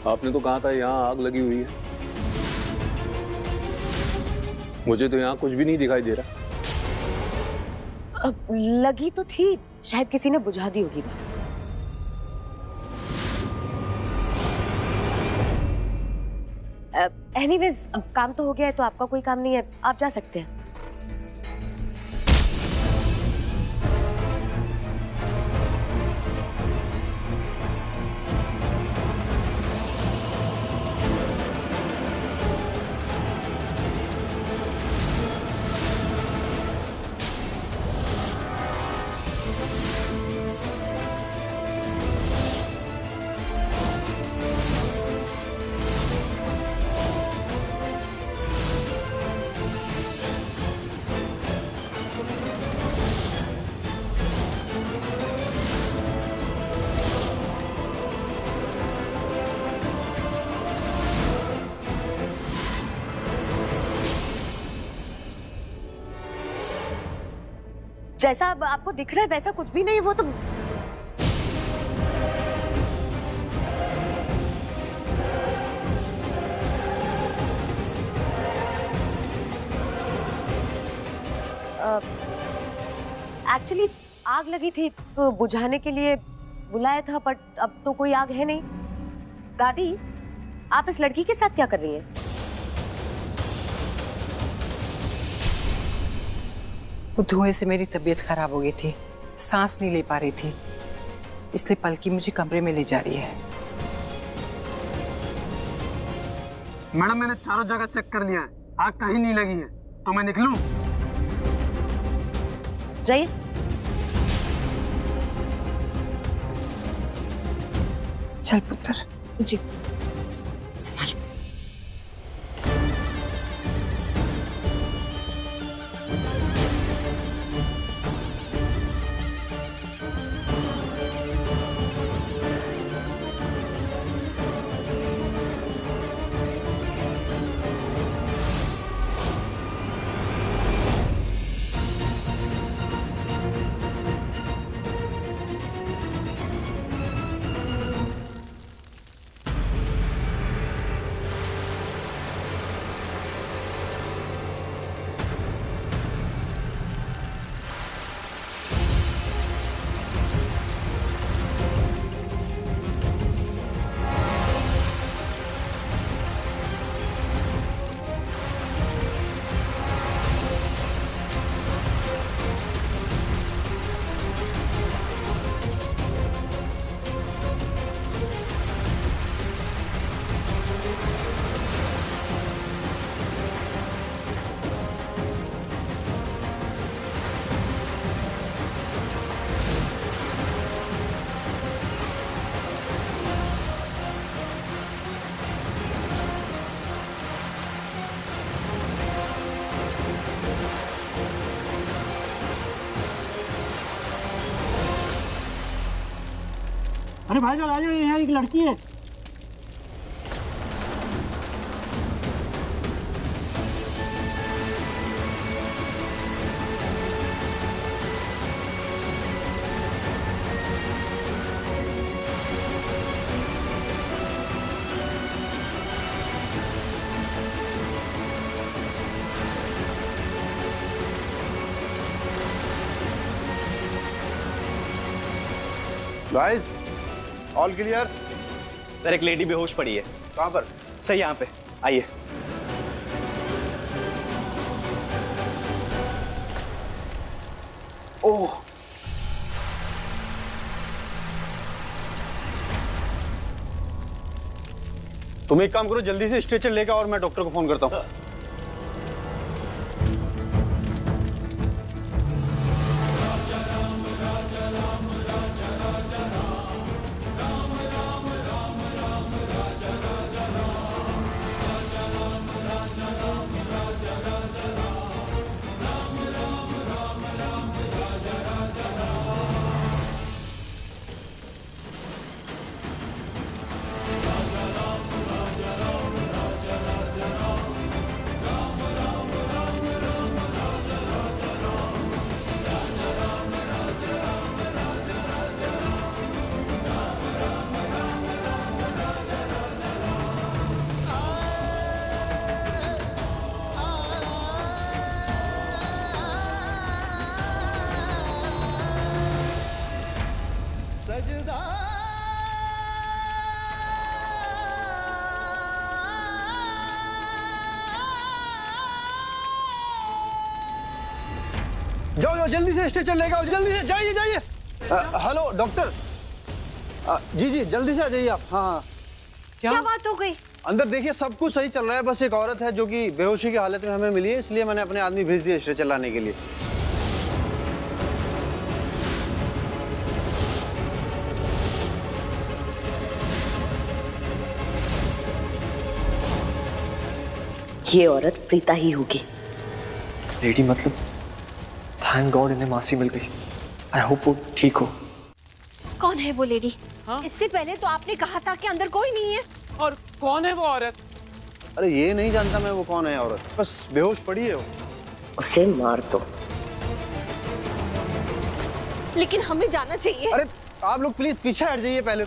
आपने तो कहा था यहाँ आग लगी हुई है। मुझे तो यहाँ कुछ भी नहीं दिखाई दे रहा। अब लगी तो थी, शायद किसी ने बुझा दी होगी। एनीवेज, अब काम तो हो गया है, तो आपका कोई काम नहीं है, आप जा सकते हैं। जैसा अब आपको दिख रहा है वैसा कुछ भी नहीं, वो तो एक्चुअली आग लगी थी तो बुझाने के लिए बुलाया था, बट अब तो कोई आग है नहीं। दादी, आप इस लड़की के साथ क्या कर रही हैं? वो धुएं से मेरी तबीयत खराब हो गई थी, सांस नहीं ले पा रही थी, इसलिए पलकी मुझे कमरे में ले जा रही है। मैडम, मैंने चारों जगह चेक कर लिया है, आग कहीं नहीं लगी है, तो मैं निकलूं? जाइए। चल पुत्र। जी, संभाल। अरे भाई जान, आ जाओ, यहाँ एक लड़की है। Guys, all clear? सर, एक लेडी बेहोश पड़ी है। कहाँ पर? सही, यहाँ पे आइए। ओह, तुम एक काम करो, जल्दी से स्ट्रेचर लेकर और मैं डॉक्टर को फोन करता हूँ। जाओ जाओ जल्दी से स्ट्रेचर लेके आओ, जल्दी से जाइए जाइए। Hello doctor. जी जी जल्दी से आ जाइए आप। हाँ हाँ। क्या बात हो गई? अंदर देखिए सब कुछ सही चल रहा है, बस एक औरत है जो कि बेहोशी की हालत में हमें मिली है, इसलिए मैंने अपने आदमी भेज दिए स्ट्रेचर लाने के लिए। ये औरत प्रीता ही होगी। लेडी मतलब थैंक गॉड इन्हें मासी मिल गई। आई होप वो ठीक हो। कौन है वो लेडी? इससे पहले तो आपने कहा था कि अंदर कोई नहीं है। और कौन है वो औरत? अरे ये नहीं जानता मैं वो कौन है औरत, बस बेहोश पड़ी है वो। उसे मार दो। लेकिन हमें जाना चाहिए। अरे आप लोग प्लीज पीछे हट जाइए पहले।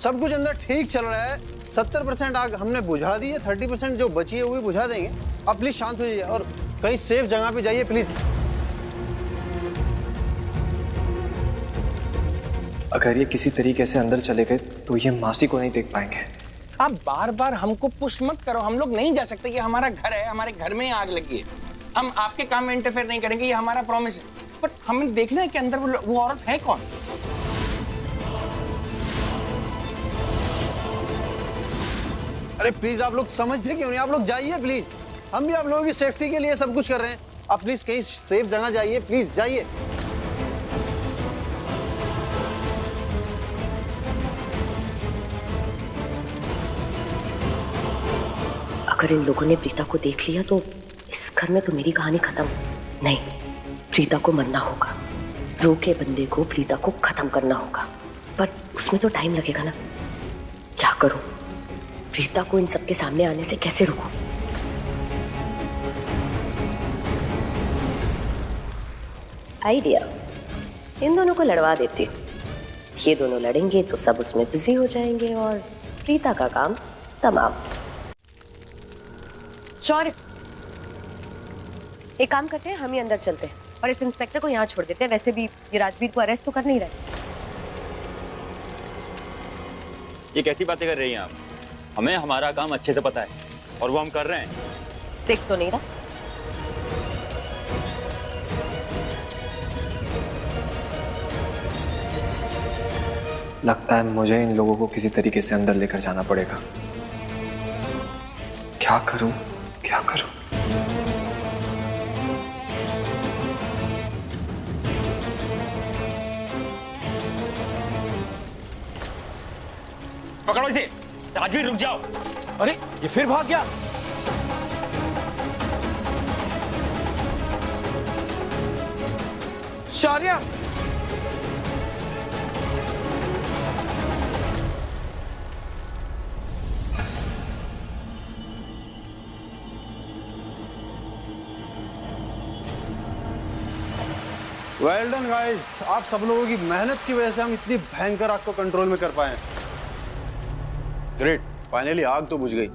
सब कुछ अंदर ठीक चल रहा है, 70% आग हमने बुझा दी है, 30% जो बची है वो भी बुझा देंगे। आप प्लीज शांत हो जाइए और कहीं सेफ जगह पे जाइए प्लीज। अगर ये किसी तरीके से अंदर चले गए तो ये मासी को नहीं देख पाएंगे। आप बार बार हमको पुश मत करो, हम लोग नहीं जा सकते। ये हमारा घर है, हमारे घर में आग लगी है, हम आपके काम में इंटरफेयर नहीं करेंगे, ये हमारा प्रॉमिस है। बट हमें देखना है कि अंदर वो औरत है कौन। अरे प्लीज आप लोग समझते क्यों नहीं? आप लोग जाइए प्लीज, हम भी आप लोगों की सेफ्टी के लिए सब कुछ कर रहे हैं। आप प्लीज कहीं सेफ जगह जाइए, प्लीज जाइए। अगर इन लोगों ने प्रीता को देख लिया तो इस घर में तो मेरी कहानी खत्म। नहीं, प्रीता को मरना होगा। रू के बंदे को प्रीता को खत्म करना होगा, पर उसमें तो टाइम लगेगा ना। क्या करूं? प्रीता को इन सबके सामने आने से कैसे रोकूं? आइडिया, इन दोनों को लड़वा देती हूँ। ये दोनों लड़ेंगे तो सब उसमें बिजी हो जाएंगे और प्रीता का काम तमाम। शौर्य, एक काम करते हैं, हम ही अंदर चलते हैं और इस इंस्पेक्टर को यहाँ छोड़ देते हैं। वैसे भी ये राजवीर को अरेस्ट तो कर नहीं रहे। ये कैसी बातें कर रही हैं आप? हमें हमारा काम अच्छे से पता है और वो हम कर रहे हैं। देख तो नहीं रहा। लगता है मुझे इन लोगों को किसी तरीके से अंदर लेकर जाना पड़ेगा। क्या करूं क्या करूं? पकड़ो इसे। राजवीर रुक जाओ। अरे ये फिर भाग गया। शौर्य, वेल डन गाइस, आप सब लोगों की मेहनत की वजह से हम इतनी भयंकर आग को कंट्रोल में कर पाए। ग्रेट, फाइनली आग तो बुझ गई।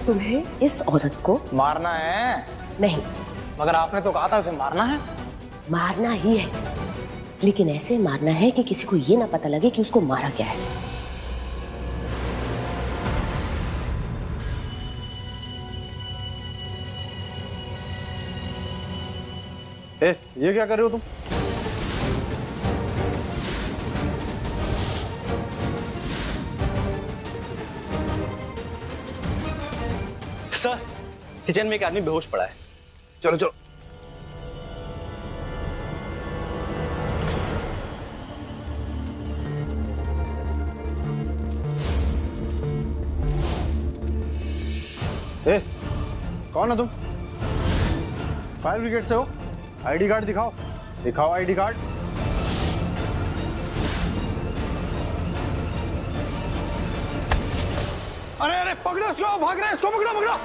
तुम्हें इस औरत को मारना है? नहीं, मगर आपने तो कहा था उसे मारना है। मारना ही है, लेकिन ऐसे मारना है कि किसी को ये ना पता लगे कि उसको मारा क्या है। ये क्या कर रहे हो तुम? सर, किचन में एक आदमी बेहोश पड़ा है। चलो चलो। कौन हो तुम? फायर ब्रिगेड से हो? आईडी कार्ड दिखाओ। दिखाओ आईडी कार्ड। अरे अरे पकड़ो उसको, भाग रहे हैं, इसको पकड़ो पकड़ो।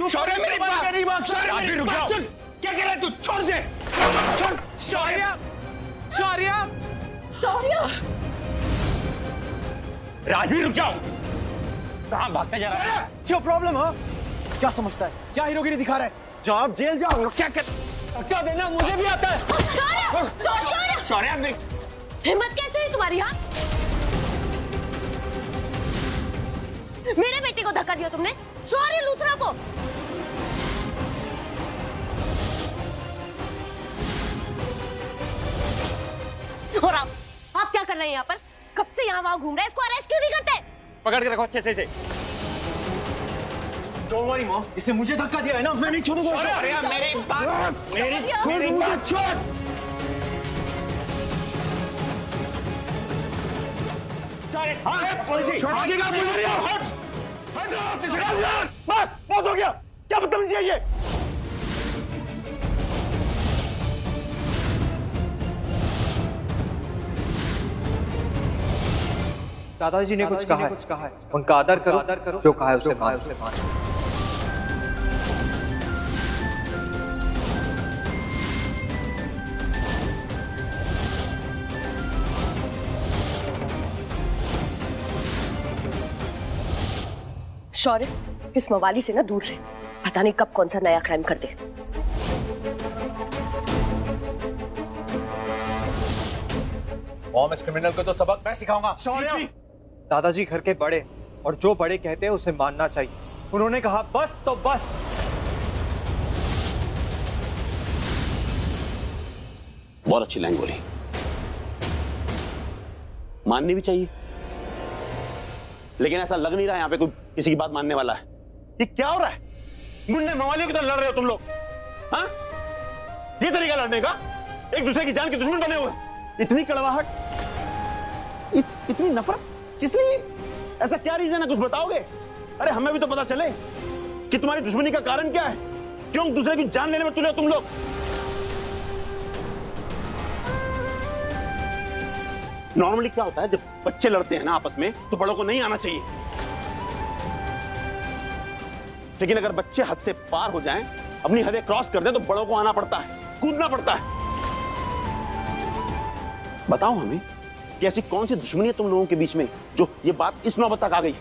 शौर्य मेरी बात सुन। क्या कर रहा है तू? छोड़ दे, छोड़। शौर्य, शौर्य, शौर्य। राजवीर रुक जाओ। कहाँ भागते जा रहा है? क्या प्रॉब्लम है? क्या समझता है? क्या हीरोगिरी दिखा रहा है? जब आप जेल जाओ क्या कर? धक्का देना मुझे भी आता है। शौर्य, शौर्य मेरी हिम्मत कैसे हुई तुम्हारी? हाँ, मेरे बेटे को धक्का दिया तुमने, शौर्य लूथरा को। और आप क्या कर रहे हैं यहाँ पर? कब से यहाँ वहाँ घूम रहे हैं? इसको अरेस्ट क्यों नहीं करते? पकड़ के रखो अच्छे से इसे। डोंट वरी मॉम, इसने मुझे धक्का दिया है ना, मैं नहीं छोड़ूंगा। शौर्य मेरी बात, मेरी बात छोड़। भागेगा बस, बहुत हो गया। क्या बदतमीजी है ये? दादाजी ने कुछ कहा है, उनका आदर करो, जो कहा है उसे मान। शौर्य, इस मवाली से ना दूर रहे, पता नहीं कब कौन सा नया क्राइम कर दे। मॉम, इस क्रिमिनल को तो सबक मैं सिखाऊंगा। शौर्य, दादाजी घर के बड़े, और जो बड़े कहते हैं उसे मानना चाहिए। उन्होंने कहा बस तो बस। बहुत अच्छी लाइन बोली, माननी भी चाहिए, लेकिन ऐसा लग नहीं रहा है यहाँ पे कोई किसी की बात मानने वाला है। ये क्या हो रहा है? गुंडे मवालियों की तरह लड़ रहे हो तुम लोग। हाँ, ये तरीका लड़ने का? एक दूसरे की जान के दुश्मन बने हुए। इतनी कड़वाहट, इतनी नफरत किस लिए? ऐसा क्या रीजन है, कुछ बताओगे? अरे हमें भी तो पता चले कि तुम्हारी दुश्मनी का कारण क्या है। क्यों दूसरे की जान लेने में तुले हो तुम लोग? नॉर्मली क्या होता है, जब बच्चे लड़ते हैं ना आपस में, तो बड़ों को नहीं आना चाहिए, लेकिन अगर बच्चे हद से पार हो जाएं, अपनी हदें क्रॉस कर दें, तो बड़ों को आना पड़ता है, कूदना पड़ता है। बताओ हमें कि ऐसी कौन सी दुश्मनी है तुम लोगों के बीच में जो ये बात इस नौबत तक आ गई?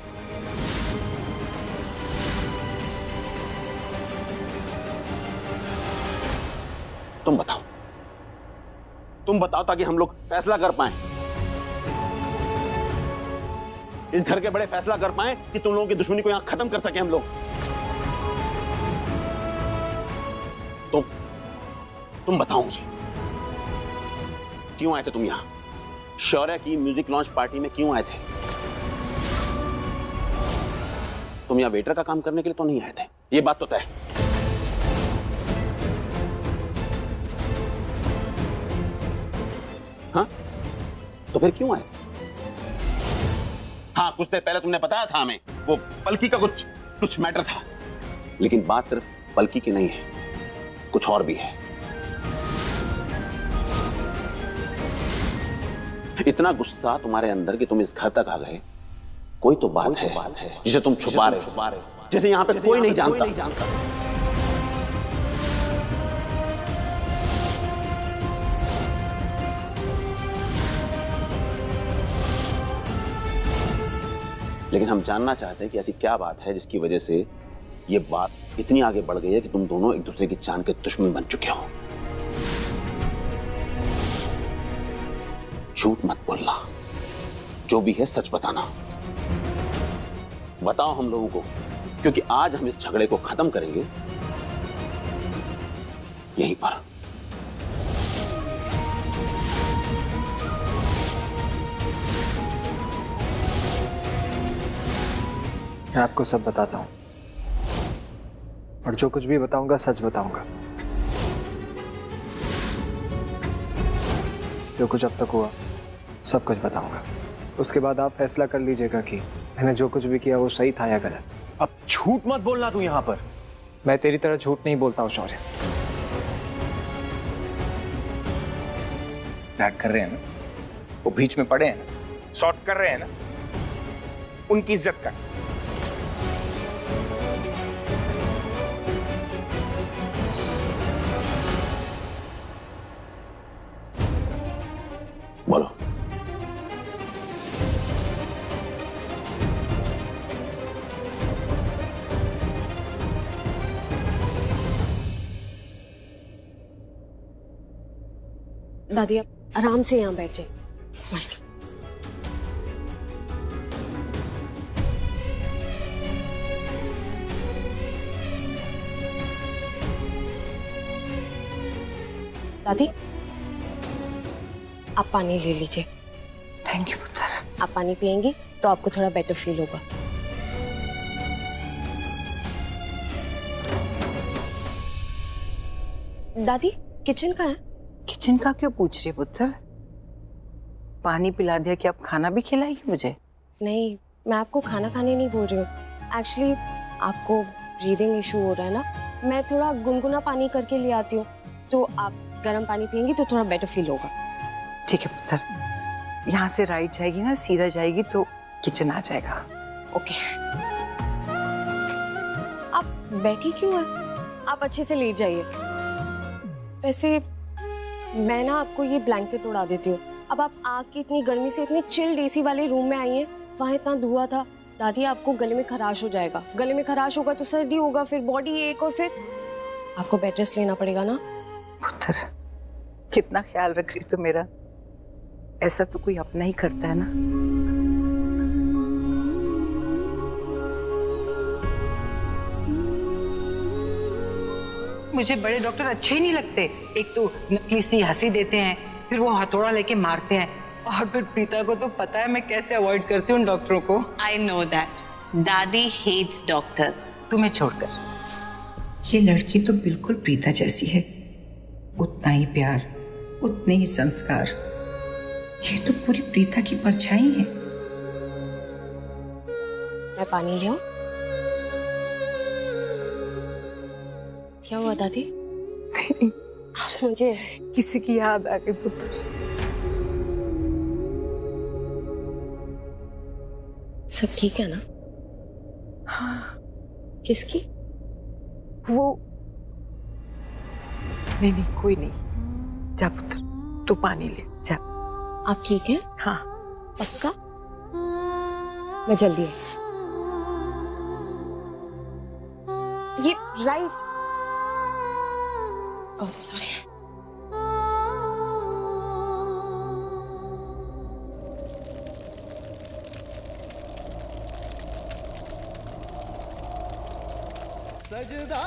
तुम बताओ ताकि हम लोग फैसला कर पाएं, इस घर के बड़े फैसला कर पाएं कि तुम लोगों की दुश्मनी को यहां खत्म कर सके हम लोग। तो तुम बताओ मुझे, क्यों आए थे तुम यहां? शौर्य की म्यूजिक लॉन्च पार्टी में क्यों आए थे? तुम यहां वेटर का काम करने के लिए तो नहीं आए थे, ये बात तो तय है। हाँ, तो फिर क्यों आए? हाँ, कुछ देर पहले तुमने बताया था हमें वो पलकी का कुछ मैटर था, लेकिन बात सिर्फ पलकी की नहीं है, कुछ और भी है। इतना गुस्सा तुम्हारे अंदर कि तुम इस घर तक आ गए, कोई तो बात है जिसे तुम छुपा रहे हो, जिसे यहां पे कोई नहीं जानता। लेकिन हम जानना चाहते हैं कि ऐसी क्या बात है जिसकी वजह से ये बात इतनी आगे बढ़ गई है कि तुम दोनों एक दूसरे की जान के दुश्मन बन चुके हो। झूठ मत बोलना, जो भी है सच बताना। बताओ हम लोगों को, क्योंकि आज हम इस झगड़े को खत्म करेंगे यहीं पर। मैं आपको सब बताता हूँ, और जो कुछ भी बताऊंगा सच बताऊंगा। जो कुछ अब तक हुआ सब कुछ बताऊंगा। उसके बाद आप फैसला कर लीजिएगा कि मैंने जो कुछ भी किया वो सही था या गलत। अब झूठ मत बोलना तू यहाँ पर। मैं तेरी तरह झूठ नहीं बोलता हूँ शौर्य। फ्लैट कर रहे हैं ना, वो बीच में पड़े हैं ना, सॉर्ट कर रहे हैं ना, उनकी इज्जत कर। बोलो। दादी आप आराम से यहाँ बैठ जाइए, संभाल के। दादी आप पानी ले लीजिए। थैंक यू पुत्र। आप पानी पियेंगी तो आपको थोड़ा बेटर फील होगा। दादी किचन का है? किचन का क्यों पूछ रही है पुत्र? पानी पिला दिया कि आप खाना भी खिलाएगी मुझे? नहीं, मैं आपको खाना खाने नहीं बोल रही हूँ। एक्चुअली आपको ब्रीदिंग इशू हो रहा है ना, मैं थोड़ा गुनगुना पानी करके ले आती हूँ, तो आप गर्म पानी पियेंगी तो थोड़ा बेटर फील होगा। ठीक है पुत्र, यहाँ से राइट जाएगी ना, सीधा जाएगी तो किचन आ जाएगा। ओके। आप बैठी क्यों है? आप अच्छे से लेट जाइए। वैसे मैं ना आपको ये ब्लैंकेट उड़ा देती हूँ। अब आप आग की इतनी गर्मी से इतने चिल्ड एसी वाले रूम में आई हैं, वहाँ इतना धुआं था। दादी आपको गले में खराश हो जाएगा, गले में खराश होगा तो सर्दी होगा, फिर बॉडी एक, और फिर आपको बेड रेस्ट लेना पड़ेगा ना। पुत्र कितना ख्याल रख रही तो मेरा, ऐसा तो कोई अपना ही करता है ना। मुझे बड़े डॉक्टर अच्छे ही नहीं लगते। एक तो नकली सी हंसी देते हैं, फिर वो हथौड़ा लेके मारते हैं, और फिर प्रीता को तो पता है मैं कैसे अवॉइड करती हूँ डॉक्टरों को। I know that. दादी hates doctor. तुम्हें छोड़कर। ये लड़की तो बिल्कुल प्रीता जैसी है, उतना ही प्यार, उतने ही संस्कार। ये तो पूरी प्रीता की परछाई है। मैं पानी ले आऊं? क्या हुआ दादी? मुझे किसी की याद आ गई पुत्र। सब ठीक है ना? हाँ। किसकी? वो नहीं, कोई नहीं। जा पुत्र, तू पानी ले जा। आप ठीक हैं? हाँ। पक्का? मैं जल्दी आई। ये राइस। Oh sorry. सजदा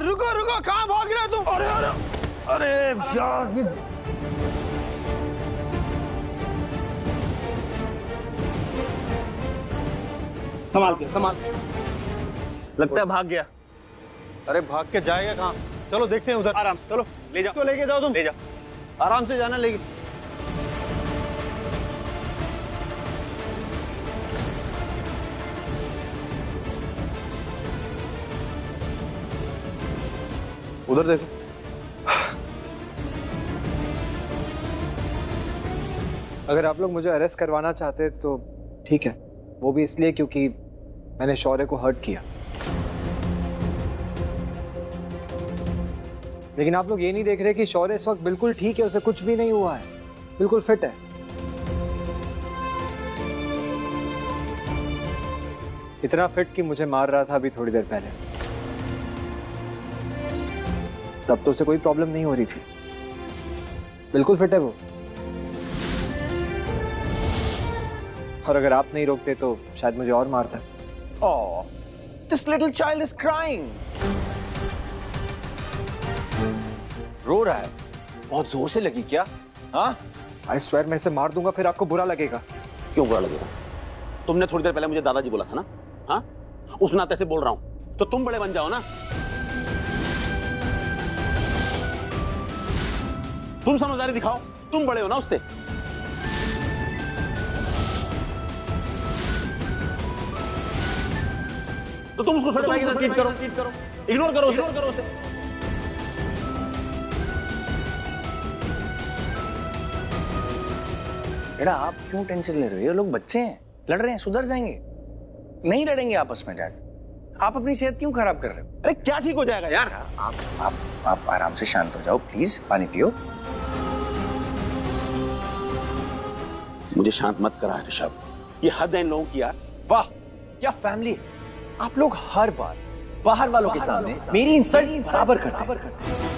रुको रुको, कहाँ भाग रहे हो तुम? अरे अरे अरे यार, संभाल के, संभाल। लगता है भाग गया। अरे भाग के जाएगा कहाँ? चलो देखते हैं उधर। आराम, चलो ले जाओ। तो लेके जाओ तुम। ले जाओ। आराम से जाना लेके। उधर देखो। अगर आप लोग मुझे अरेस्ट करवाना चाहते तो ठीक है, वो भी इसलिए क्योंकि मैंने शौर्य को हर्ट किया। लेकिन आप लोग ये नहीं देख रहे कि शौर्य इस वक्त बिल्कुल ठीक है, उसे कुछ भी नहीं हुआ है, बिल्कुल फिट है। इतना फिट कि मुझे मार रहा था अभी थोड़ी देर पहले, तब तो उसे कोई प्रॉब्लम नहीं हो रही थी। बिल्कुल फिट है वो। और अगर आप नहीं रोकते तो शायद मुझे और मारता। Oh, this little child is crying. रो रहा है, बहुत जोर से लगी क्या? हाँ? आई स्वेयर मैं इसे मार दूंगा, फिर आपको बुरा लगेगा। क्यों बुरा लगेगा? तुमने थोड़ी देर पहले मुझे दादाजी बोला था ना? हाँ? उस नाते से बोल रहा हूं, तो तुम बड़े बन जाओ ना। तुम समझदारी दिखाओ, तुम बड़े हो ना उससे। तो तुम उसको छोटे भाई की तरह ट्रीट करो, इग्नोर करो उसे। बेटा आप क्यों टेंशन ले रहे हो? ये लोग बच्चे हैं, लड़ रहे हैं, सुधर जाएंगे। नहीं लड़ेंगे आपस में डैड। आप अपनी सेहत क्यों खराब कर रहे हो? अरे क्या ठीक हो जाएगा यार? आप आराम से शांत हो जाओ प्लीज, पानी पियो। मुझे शांत मत करा ऋषभ, ये हद है इन लोगों की यार। वाह क्या फैमिली है। आप लोग हर बार बाहर वालों के सामने मेरी इंसल्ट बराबर करते हैं।